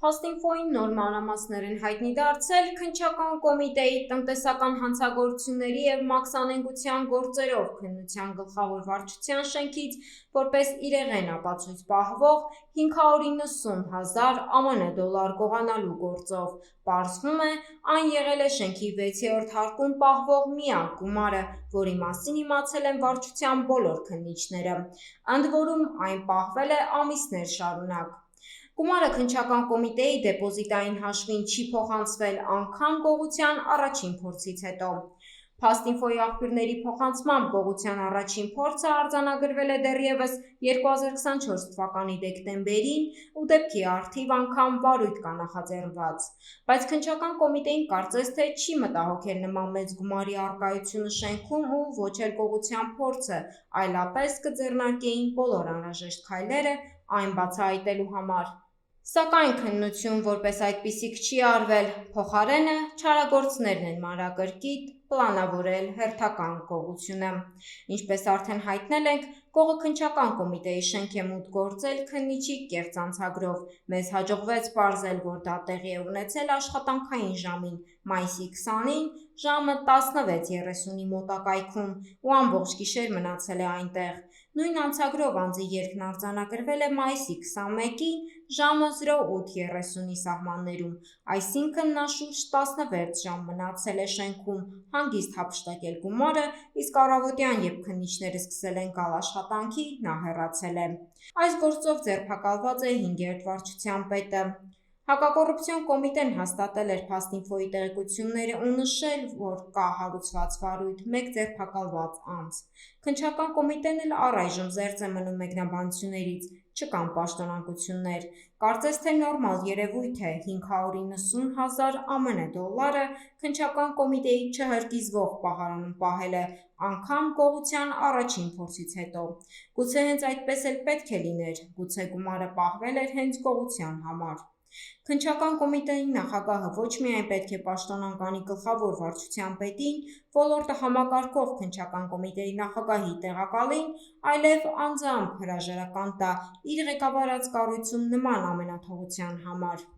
Փաստինֆոյին նոր մանրամասներ են հայտնի դարձել քննչական կոմիտեի տնտեսական հանցագործությունների և մաքսանենգության գործերով քննության գլխավոր վարչության շենքից որպես իրեղեն ապացույց պահվող 590,000 ԱՄՆ դոլար գողանալու գործով։ Պարզվում է, այն եղել է շենքի 6-րդ հարկում պահվող միակ գումարը, որի մասին իմացել են վարչության բոլոր քննիչները, ընդ որում այն պահվել է ամիսներ շարունակ։ Գումարը քննչական կոմիտեի դեպոզիտային հաշվին չի փոխանցվել անգամ գողության առաջին փորձից հետո։ Փաստինֆոյի աղբյուրների փոխանցմամբ գողության առաջին փորձը արձանագրվել է դեռևս 2024 թվականի դեկտեմբերին ու դեպքի առթիվ անգամ վարույթ կա նախաձեռնված։ Բայց քննչական կոմիտեին կարծես թե չի մտահոգել նման մեծ գումարի առկայությունը շենքում ու ոչ էլ գողության փորձը, այլապես կձեռնարկեին բոլոր անհրաժեշտ քայլերը այն բացահայտելու համար։ Սակայն քննություն որպես այդպիսիք չի արվել, փոխարենը չարագործներն են մանրակրկիտ պլանավորել հերթական գողությունը։ Ինչպես արդեն հայտնել ենք, գողը քննչական կոմիտեի շենք է մուտք գործել քննիչի կեղծ անցագրով։ Մեզ հաջողվեց պարզել, որ դա տեղի է ունեցել աշխատանքային ժամին, մայիսի 20-ին ժամը 16:30-ի մոտակայքում ու ամբողջ գիշեր մնացել է այնտեղ։ Նույն անցագրով անձի երգն արձանագրվել է մայիսի 21-ին ժամը 08:30-ի սահմաններում, այսինքն նա շուրջ 16 ժամ մնացել է շենքում, հանգիստ հափշտակել գումարը, իսկ առավոտյան, երբ քննիչները սկսել են գալ աշխատանքի, նա հեռացել է։ Այս գործով ձերբակալված է 5-րդ վարչության պետը։ Հակակոռուպցիոն կոմիտեն հաստատել էր Փաստինֆոյի տեղեկությունները ու նշել, որ կա հարուցված վարույթ մեկ ձերբակալված անձ։ Քննչական կոմիտեն էլ առայժմ զերծ է մնում մեկնաբանություններից, չկան պաշտոնանկություններ։ Կարծես թե նորմալ երևույթ է 590,000 ԱՄՆ դոլարը քննչական կոմիտեի չհրկիզվող պահարանում պահելը, անգամ գողության առաջին փորձից հետո։ Գուցե հենց այդպես էլ պետք է լիներ, գուցե գումարը պահվել էր հենց գողության համար։ Քննչական կոմիտեի նախագահը ոչ միայն պետք է պաշտոնանկ անի գլխավոր վարչության պետին, ոլորտը համակարգող քննչական կոմիտեի նախագահի տեղակալին, այլև անձամբ հրաժարական տա իր ղեկավարած կառույցում նման ամենաթողության համար։